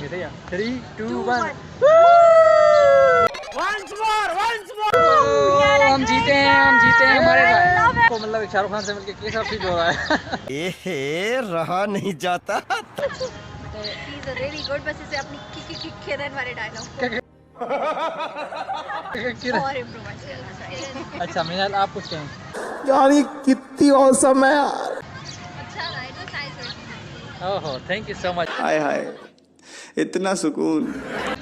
करेंगे, ठीक है? 3, 2, 1। हम जीते हैं हमारे भाई को, मतलब शाहरुख खान से मिलके कैसा फील हो रहा है? ये रहा नहीं जाता। He's a really good, बस इसे अपनी किरण वाले डायलॉग और इम्प्रोवाइज करना चाहिए। अच्छा मिनाल, आप कुछ कहें? यार ये कितनी औसम है यार। अच्छा रहा, तो साइज ओहो, थैंक यू सो मच। हाय हाय, इतना सुकून।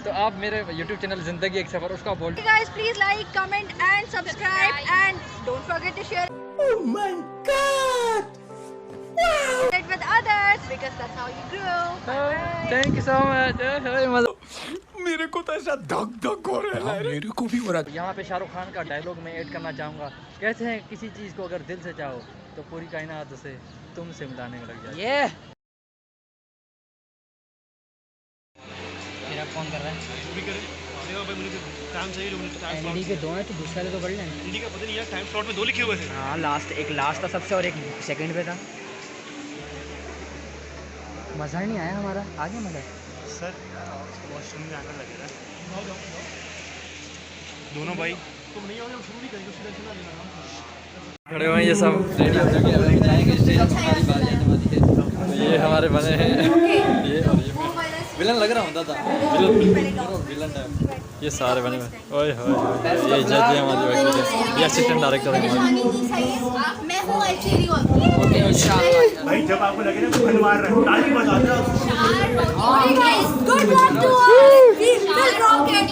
तो आप मेरे YouTube चैनल जिंदगी एक सफर, उसका बोल। guys, please like, comment and subscribe and don't forget to share Oh my God! it with others because that's how you grow. Thank you so much. मेरे को तो ऐसा धक धक हो रहा है। मेरे को भी हो रहा है। यहाँ पे शाहरुख खान का डायलॉग मैं ऐड करना चाहूँगा। कहते हैं किसी चीज़ को अगर दिल से चाहो तो पूरी कायनात उसे तुमसे मिलाने में लग जाए। ये मेरा कौन कर रहा है? एलईडी के 2 हैं तो दूसरा तो कर लें। एलईडी का पता नहीं यार, टाइम स्लॉट में 2 लिखे हुए थे। हाँ, एक लास्ट था सबसे और एक सेकंड पे था। मज़ा ही नहीं आया हमारा। आगे मज़ा सर वॉशरूम में आना लगेगा दोनों भाई। तुम नहीं आओगे, शुरू नहीं करेंगे, उसकी टेंशन ना लेना। खड़े हुए ये सब रेडी हो चुके हैं, जाएंगे स्टेज पे। हमारी बारी आने वाली है। ये हमारे बने हैं ये, और ये विलन लग रहा होता था, विलन है। ये सारे बने हुए, ओए होए, ये जज है हमारी वकील, ये असिस्टेंट डायरेक्टर है हमारी। मैं हूं अल्चेरी ओके इंशाल्लाह। भाई जब आपको लगे ना तो फन मार रहा है, ताली बजा दो। Good luck to all, we will rock it.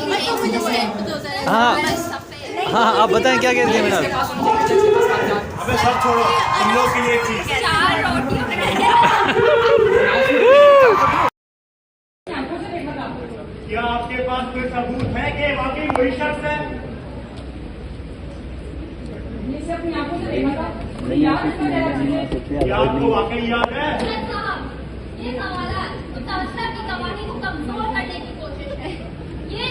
हाँ, आप बताएं क्या कहते हैं मैडम? अबे सब छोड़ो, तुम लोग के लिए एक चीज। क्या आपके पास कोई सबूत है कि वाकई वही शख्स है? क्या आपको वाकई याद है? ये सवालात मुतासरा की गवाही को कमजोर करने की कोशिश है। ये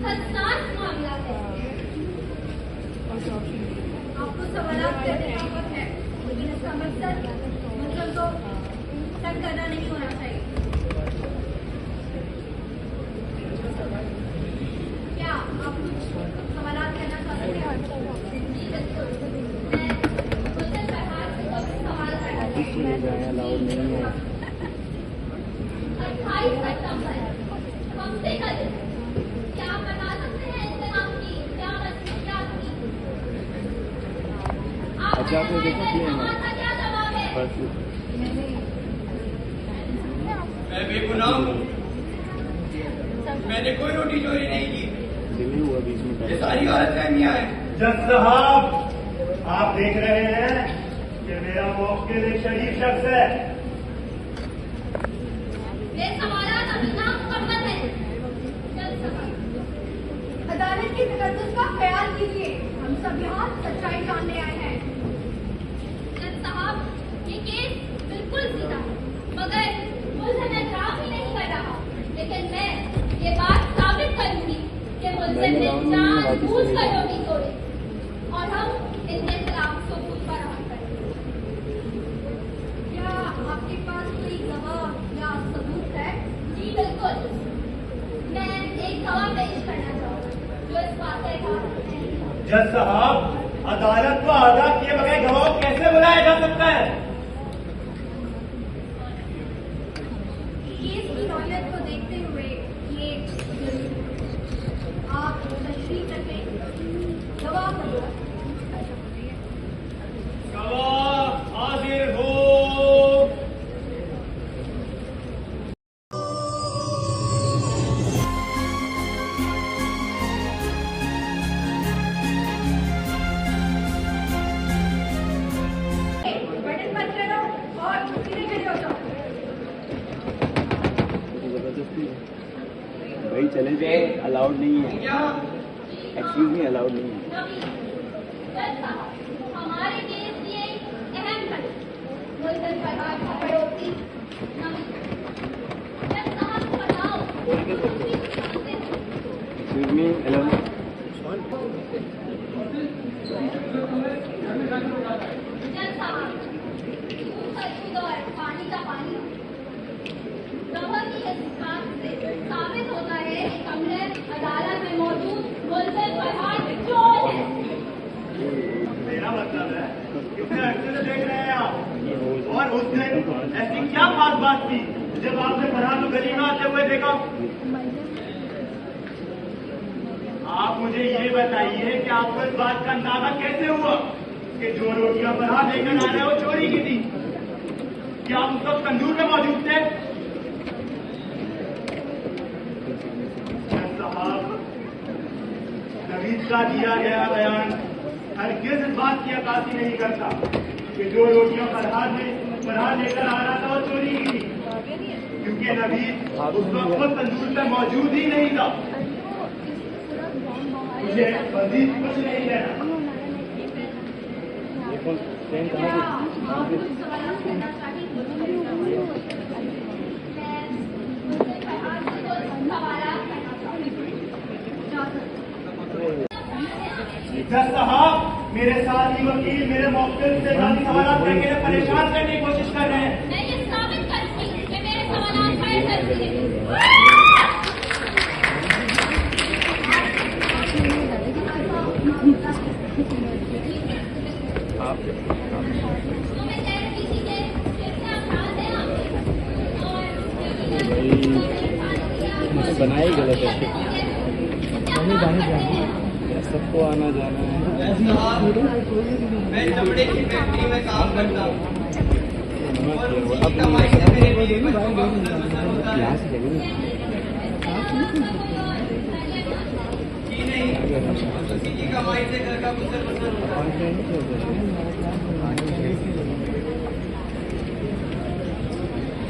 हसास मामला है। आपको सवालात करने का हक है, लेकिन इसका मकसद मतलब तो तंग करना नहीं होना चाहिए। क्या आप कुछ सवालात करना चाहते हैं? जी बिल्कुल, मैं मुझसे फरहाद से कुछ सवाल करना चाहती हूँ। 28 सितंबर हफ्ते का दिन, क्या आप बता सकते हैं इंतकाम की क्या मसलियात थी? अच्छा, आपने देखा क्या जवाब है? मैं बेगुनाह हूँ, मैंने कोई रोटी चोरी नहीं की। ये सारी गलतफहमियां हैं। जज साहब, आप देख रहे हैं कि मेरा मौके में शरीफ शख्स है। ये सवालात अभी ना मुकम्मल है। अदालत की तकद्दुस का ख्याल कीजिए, हम सब यहाँ सच्चाई जानने आए हैं। जज साहब, ये केस बिल्कुल सीधा है, मगर मुल्ज़िम एतराफ़ ही नहीं कर रहा। लेकिन मैं ये बात साबित करूंगी कि मुल्ज़िम ने जानबूझकर रोटी तोड़ी और हम इनके खिलाफ सबूत फराहम करेंगे। क्या आपके पास कोई गवाह या सबूत है? जी बिल्कुल, मैं एक गवाह पेश करना चाहूँगा जो इस वाक़े का है। जज साहब, अदालत को आधा किए बगैर गवाह को कैसे बुलाया जा सकता है? केस की नौयत को देखते हुए ये आप तशरीफ रखें। गवाह गवाह हाजिर हो। बटन बंद करो और सीधे खड़े हो जाओ। भाई चले जाए, अलाउड नहीं है। एक्सक्यूज मी, अलाउड नहीं है। जज साहब, हमारे केस की एक अहम घटना मुल्ज़िम फरहाद का पड़ोसी नवीद। जज साहब बताओ, एक्सक्यूज मी, अलाउड। जज साहब, दूध का दूध और पानी का पानी। गवाह की इस बात से साबित होता है कि कमरे अदालत में मौजूद मुल्ज़िम फरहाद चोर है। मेरा मतलब है कितने अर्से से देख रहे हैं आप, और उस दिन ऐसी क्या खास बात थी जब आपने फरहाद को गली में आते हुए देखा? आप मुझे ये बताइए कि आपको इस बात का अंदाजा कैसे हुआ कि जो रोटियां फरहाद लेकर आ रहे हो चोरी की थी? क्या आप उस वक्त तंदूर में मौजूद थे? साहब, नवीद का दिया गया बयान हरगिज़ इस बात की अक्कासी नहीं करता कि जो रोटियां फरहाद लेकर आ रहा था वो चोरी की थी, क्योंकि नवीद उस वक्त वो तंदूर में मौजूद ही नहीं था। मुझे मजीद कुछ नहीं कहना। क्या आप कुछ सवाल करना चाहिए? जज साहब, मेरे साथ ही वकील मेरे मौके से जाती सवाल करके परेशान करने की कोशिश कर रहे हैं। मैं ये साबित करूंगी कि मेरे सवाल गैर जरूरी हैं। बनाई गलत है, सबको आना जाना है। मैं चमड़े की फैक्ट्री में काम करता हूँ। उसी की कमाई से घर का गुजर बसर होता है।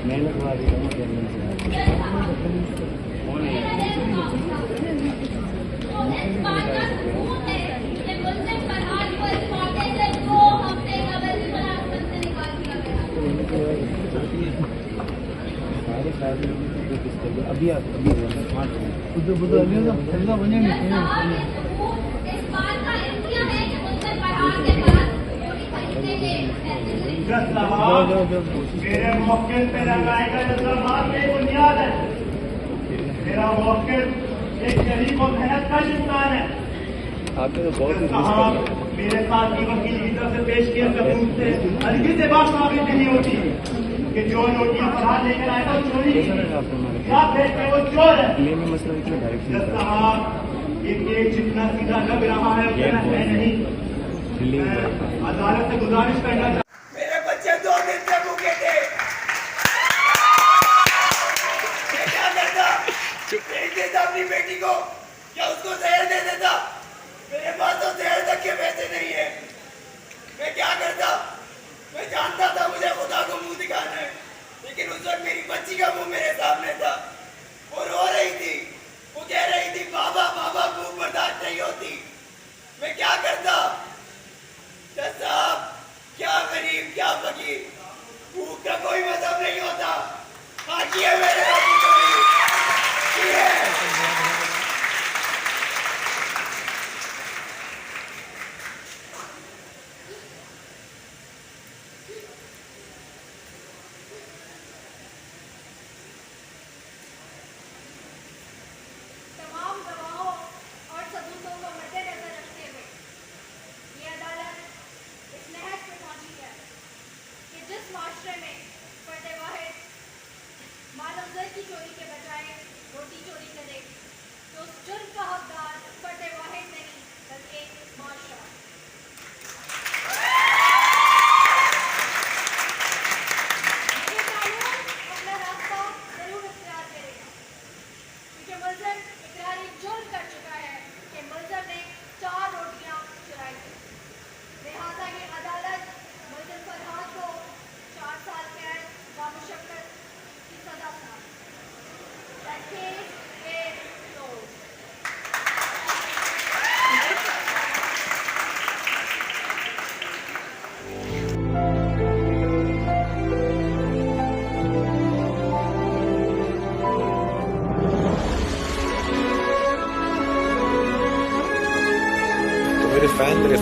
मैं लगवा दी अभी मेरे मौके पे लगाए गए इल्जामात की बुनियाद है। मेरा मौके एक शरीफ और मेहनत का इंसान है। आपने तो बहुत साहब, मेरे साथ ही वकील की तरफ से पेश किए सबूत से हरगिज़ ये बात साबित नहीं होती कि जो नोटियां फरहाद लेकर आए तो चोरी क्या फेंकते वो चोर है। मसला इतना डायरेक्शन साहब, ये केस जितना सीधा लग रहा है उतना है नहीं। मैं अदालत से गुजारिश करना चाहता हूं। मेरे बच्चे 2 दिन से भूखे थे। मैं क्या करता? भेज देता अपनी बेटी को, क्या उसको जहर दे देता? मेरे पास तो जहर तक के पैसे नहीं है। मैं क्या करता? मैं जानता था मुझे खुदा को मुंह दिखाना है, लेकिन उस वक्त मेरी बच्ची का मुंह मेरे सामने था। वो रो रही थी, वो कह रही थी बाबा बाबा, भूख बर्दाश्त नहीं होती। मैं क्या करता? जज साहब, क्या गरीब क्या फकीर, भूख का कोई मतलब नहीं होता। हाँ, की है मेरे बाबू चोरी की है। तमाम गवाहों और सबूतों को मद्देनजर रखते हुए ये अदालत इस नहज पे पहुंची है कि जिस माशरे में फर्द वाहिद मानव जर की चोरी के बजाय रोटी चोरी करे, तो उस जुर्म का हकदार फर्द वाहिद नहीं बल्कि माशरा। ये कानून अपना रास्ता जरूर इख्तियार करेगा, क्योंकि मुलज़िम इकरारी जुर्म कर चुका है कि मुलज़िम ने 4 रोटियां चुराई थी। लिहाजा ये अदालत मुलज़िम फरहाद को 4 साल कैद व मुशक्कत की सजा सुनाई। That case is closed. तो मेरे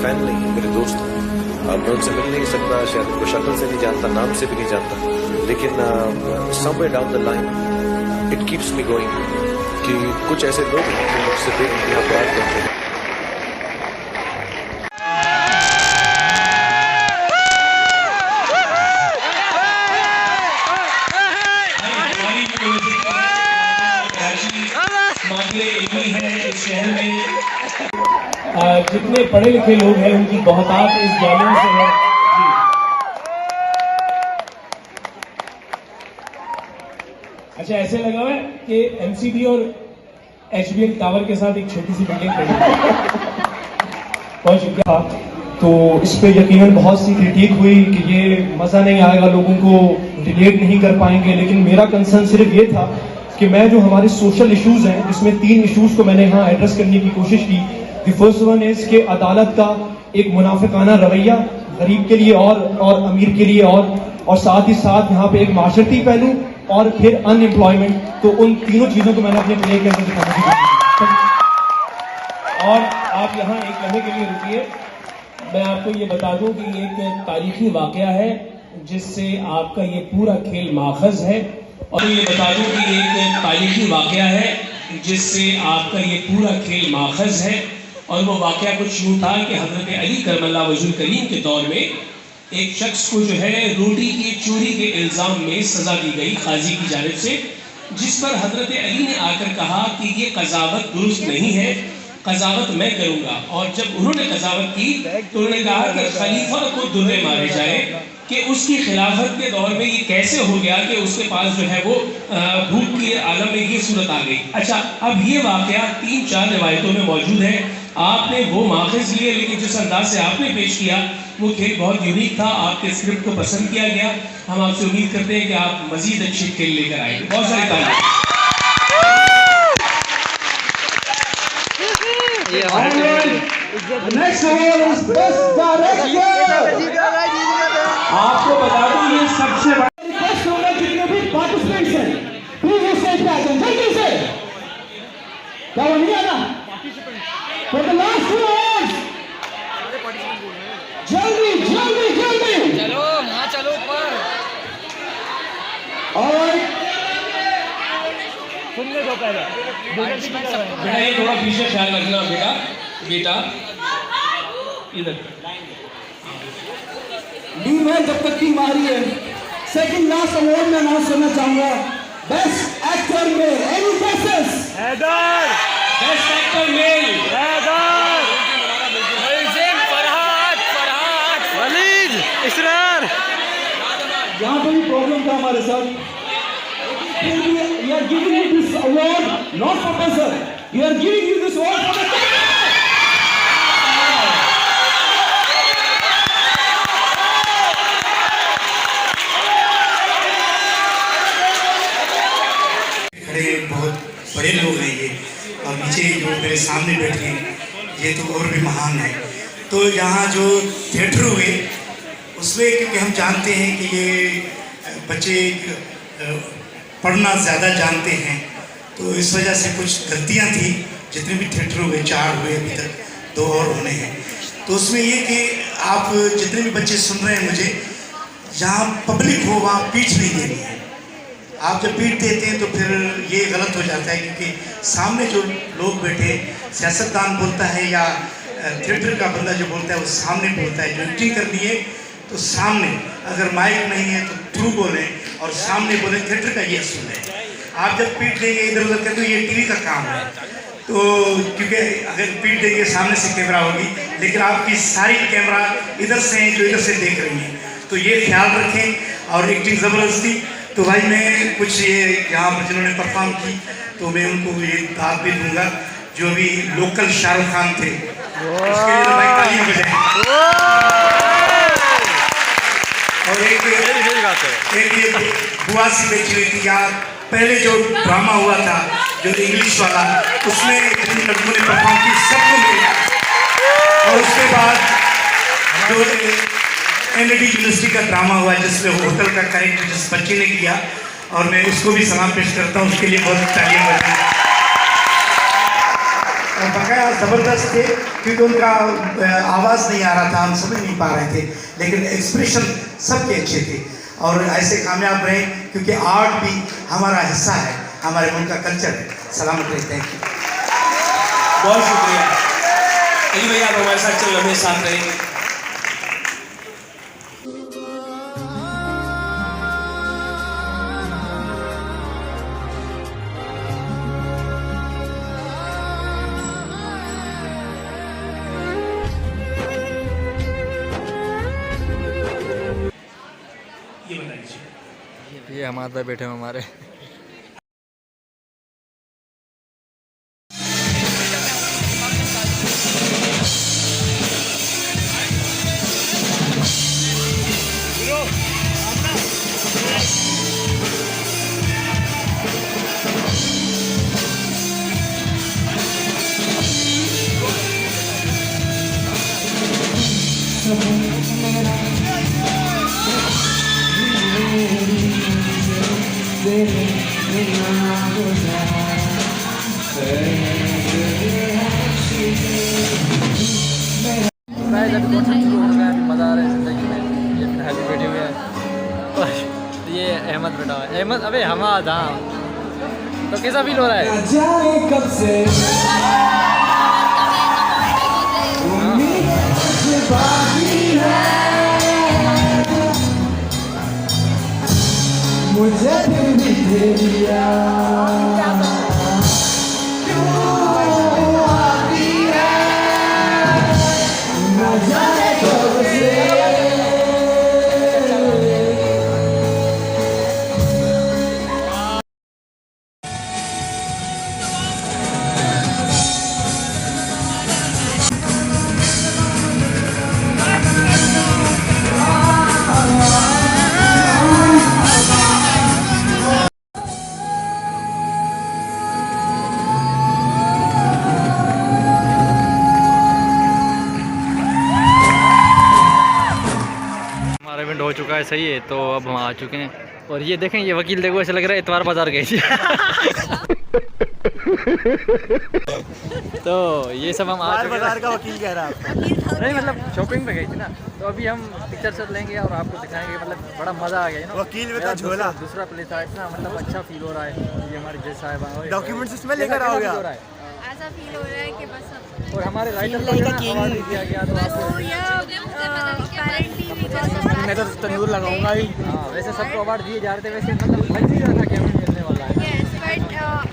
फैन नहीं, मेरे दोस्त हैं। अब मैं उनसे मिल नहीं सकता, शायद उनको शक्ल से नहीं जानता, नाम से भी नहीं जानता, लेकिन somewhere down the line it keeps me going कि कुछ ऐसे लोग हैं जो मुझसे बेइंतहा प्यार करते हैं। जितने पढ़े लिखे लोग हैं उनकी बहुतायत इस जामिया से है। जी अच्छा, ऐसे लगा हुआ है कि एमसीबी और एचबीएन टावर के साथ एक छोटी सी बिल्डिंग खड़ी है। बहुत शुक्रिया। तो इस पे यकीनन बहुत सी क्रिटिक हुई कि ये मज़ा नहीं आएगा, लोगों को रिलेट नहीं कर पाएंगे, लेकिन मेरा कंसर्न सिर्फ ये था कि मैं जो हमारे सोशल इश्यूज हैं, जिसमें 3 इश्यूज को मैंने यहाँ एड्रेस करने की कोशिश की। द फर्स्ट वन इज कि अदालत का एक मुनाफिकाना रवैया गरीब के लिए और अमीर के लिए, और साथ ही साथ यहाँ पे एक माशरती पहलू और फिर अनएम्प्लॉयमेंट। तो उन तीनों चीजों को मैंने अपने प्ले के अंदर दिखाने की कोशिश की। और आप यहाँ एक लम्हे के लिए रुकिए, मैं आपको ये बता दूं कि ये एक तारीखी वाकया है जिससे आपका ये पूरा खेल माखज है। और ये बता दूं कि एक तारीखी वाकया है जिससे आपका ये पूरा खेल माखज है। और वो वाकया कुछ यूँ था कि हजरत अली करमल्लाहु वजहुल करीम के दौर में एक शख्स को जो है रोटी की चोरी के इल्ज़ाम में सज़ा दी गई काजी की जानिब से, जिस पर हजरत अली ने आकर कहा कि ये कज़ावत दुरुस्त नहीं है, कज़ावत मैं करूँगा। और जब उन्होंने कज़ावत की तो उन्होंने कहा कि खलीफा को दुर्रे मारे जाए कि उसकी खिलाफत के दौर में ये कैसे हो गया कि उसके पास जो है वो भूख के आलम में ये सूरत आ गई। अच्छा, अब ये वाकया 3-4 रिवायतों में मौजूद है। आपने वो माखज़ लिए, लेकिन जिस अंदाज से आपने पेश किया वो खेल बहुत यूनिक था, आपके स्क्रिप्ट को पसंद किया गया। हम आपसे उम्मीद करते हैं कि आप मजीद अच्छे खेल लेकर आएंगे। बहुत सारी तारीफ। आपको बता दूं ये सबसे बड़ा रिक्वेस्ट होगा, जितने भी पार्टिसिपेंट्स हैं प्लीज स्टेज पे आ जाएं जल्दी से। क्या वो नहीं आना फॉर द लास्ट 2 आवर्स? जल्दी जल्दी जल्दी चलो वहाँ चलो ऊपर। और सुनने दो पहले। बेटा ये थोड़ा पीछे ख्याल रखना बेटा इधर टीम है जब तक टीम आ रही है। सेकंड लास्ट अवार्ड में अनाउंस करना चाहूंगा best actor male. Any guesses? Haider. Best actor male Haider, Farhad, Waleed, Israr. यहाँ पे भी प्रॉब्लम था हमारे साथ, फिर भी we are giving you this award not for buzzer, we are giving you this award for the बहुत बड़े लोग हैं ये, और नीचे जो मेरे सामने बैठे हैं ये तो और भी महान है। तो यहाँ जो थिएटर हुए उसमें, क्योंकि हम जानते हैं कि ये बच्चे पढ़ना ज़्यादा जानते हैं, तो इस वजह से कुछ गलतियाँ थी। जितने भी थिएटर हुए 4 हुए, अभी तक 2 और होने हैं। तो उसमें ये कि आप जितने भी बच्चे सुन रहे हैं मुझे, जहाँ पब्लिक हो वहाँ पीठ नहीं देनी है। आप जब पीठ देते हैं तो फिर ये गलत हो जाता है, क्योंकि सामने जो लोग बैठे, सियासतदान बोलता है या थिएटर का बंदा जो बोलता है वो सामने बोलता है। जो एक्टिंग करनी है तो सामने, अगर माइक नहीं है तो थ्रू बोलें और सामने बोलें। थिएटर का ये असूल है। आप जब पीठ देंगे इधर उधर करते, ये टीवी का काम है। तो क्योंकि अगर पीठ देंगे सामने से कैमरा होगी, लेकिन आपकी सारी कैमरा इधर से हैं जो इधर से देख रही हैं, तो ये ख्याल रखें। और एक्टिंग ज़बरदस्ती। तो भाई मैं कुछ ये यहाँ पर जिन्होंने परफॉर्म की, तो मैं उनको ये दाद भी दूंगा, जो भी लोकल शाहरुख खान थे, उसके लिए तो भाई तालियां बजाएं। और एक ये बुआ सी बैठी हुई थी यहाँ, पहले जो ड्रामा हुआ था जो इंग्लिश वाला, उसमें जिन लड़कों ने परफॉर्म की सबको मिला। और उसके बाद जो एनडी यूनिवर्सिटी का ड्रामा हुआ जिसमें होटल का कैरेक्टर जिस बच्चे ने किया, और मैं उसको भी सलाम पेश करता हूँ, उसके लिए बहुत तालियां बजाएं। और बकाया ज़बरदस्त थे, क्योंकि उनका आवाज़ नहीं आ रहा था, हम समझ नहीं पा रहे थे, लेकिन एक्सप्रेशन सबके अच्छे थे और ऐसे कामयाब रहे, क्योंकि आर्ट भी हमारा हिस्सा है, हमारे मुल्क का कल्चर है। सलामत रहे, थैंक यू। बहुत शुक्रिया अली भैया, आप हमारे साथ चल रहे साथ रहेंगे। ये बताइए, ये हमारे पे बैठे हैं हमारे। मज़ा आ रहा है ज़िंदगी में, ये फिलहाल वीडियो है। और ये अहमद बेटा है, अहमद अबे हमाद, हाँ। तो कैसा फील हो रहा है? कब से मुझे इवेंट हो चुका है, सही है। तो अब हम आ चुके हैं और ये देखें, ये वकील देखो, ऐसा लग रहा है इतवार बाजार गई थी। तो ये सब हम आ चुके हैं। बाजार का वकील कह रहा है, नहीं मतलब शॉपिंग पे गई थी ना, तो अभी हम पिक्चर शॉट लेंगे और आपको दिखाएंगे। मतलब बड़ा मज़ा आ गया ना, वकील में का झोला। दूसरा प्लेस है ना, मतलब अच्छा फील हो रहा है। ये हमारे जज साहब डॉक्यूमेंट्स इसमें लेकर आओगे? ऐसा फील हो रहा है कि बस और हमारे राइटर को अवार्ड दिया गया। तो मैं तो तंदूर लगाऊंगा ही। हाँ, वैसे सबको अवार्ड दिए जा रहे थे, वैसे मतलब लग नहीं रहा था कि हमें मिलने वाला है। Yes, but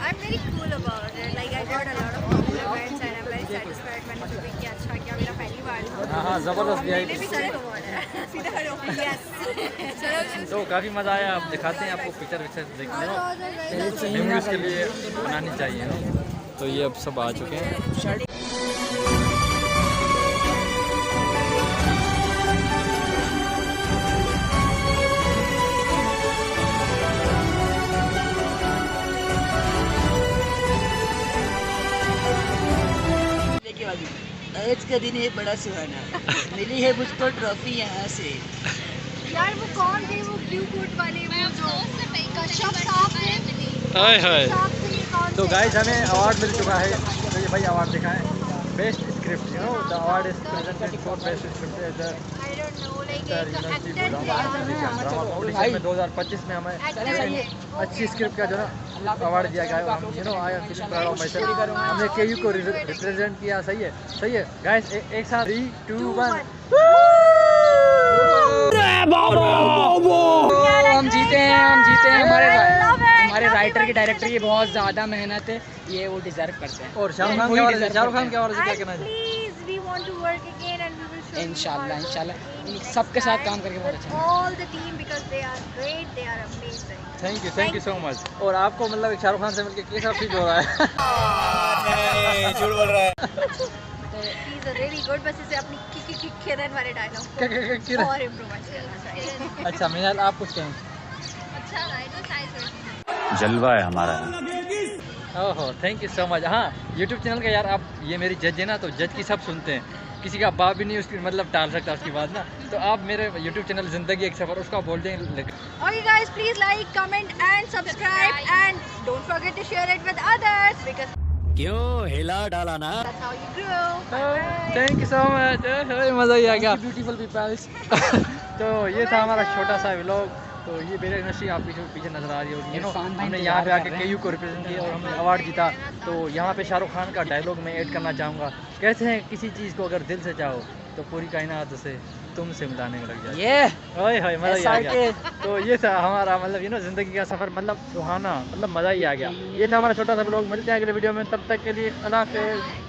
I'm very cool about it. Like I got a lot of compliments and I'm very satisfied मैंने जो भी किया अच्छा किया, मेरा पहली बार था। हाँ, ज़बरदस्त दिया मैंने भी सारे अवार्ड है। Yes. तो काफ़ी मज़ा आया। आप दिखाते हैं आपको पिक्चर देखने को, मेमोरीज के लिए बनानी चाहिए ना। तो ये अब सब आ चुके हैं। आज का दिन है बड़ा सुहाना, मिली है मुझको ट्रॉफी यहाँ से। यार वो कौन थे वो ब्लू कोट वाले, वो जो कश्यप साहब थे। हाय हाय। साहब थे ये कौन तो थे? गाइस हमें अवार्ड मिल चुका है। तो ये भाई अवार्ड दिखाएं, best script, you know the award is presented for best script I don't know, like एक actor थे ड्रामा कॉम्पिटिशन में 2025 में हमें अच्छी स्क्रिप्ट का जो ना अवार्ड दिया गया है। हम you know I am feeling proud of my self. हमने केयू को रिप्रेजेंट किया। सही है, सही है गाइस। एक साथ 3 2 1। हम जीते हैं, हम जीते हैं। हमारे राइटर की डायरेक्टर की बहुत ज़्यादा मेहनत है, ये वो डिजर्व करते हैं। और शाहरुख खान के बारे में क्या कहना है? Please, we want to work again and we will show you इंशाल्लाह our इंशाल्लाह सबके साथ काम करके बहुत अच्छा। all the team because they are great, they are amazing. Thank you so much. और आपको मतलब शाहरुख खान से मिलकर कैसा फील हो रहा है? झूठ बोल रहा है। He's a really good, बस इसे अपनी किरण वाले डायलॉग किरण। और इम्प्रोवाइज करना चाहिए। अच्छा मिनाल, आप कुछ कहें? अच्छा राइटर साइज जलवा है हमारा। ओहो थैंक यू सो मच। हाँ यूट्यूब चैनल का यार, आप ये मेरी जज है ना, तो जज की सब सुनते हैं, किसी का बाप भी नहीं उसकी मतलब टाल सकता उसकी बात ना। तो आप मेरे यूट्यूब चैनल ज़िंदगी एक सफ़र, उसको आप बोल दें। Okay guys, please like, comment and subscribe and don't forget to share it with others because क्यों हिला डाला ना। That's how you grew. Thank you so much, मज़ा ही आ गया। Beautiful peoples. तो ये था हमारा छोटा सा व्लॉग। तो ये बेरे नशी आप पीछे नजर आ रही होगी, यू नो हमने यहाँ पे आके केयू को रिप्रेजेंट किया और हमने अवार्ड जीता। तो यहाँ पे शाहरुख खान का डायलॉग मैं ऐड करना चाहूँगा। कहते हैं किसी चीज़ को अगर दिल से चाहो तो पूरी कायनात उसे तुमसे मिलाने में लग जाए। ये ओए होए मज़ा ही आ गया। तो ये था हमारा मतलब यू नो ज़िंदगी का सफ़र, मतलब सुहाना, मतलब मज़ा ही आ गया। ये था हमारा छोटा सा व्लॉग। मिलते हैं अगले वीडियो में, तब तक के लिए अल्लाह हाफ़िज़।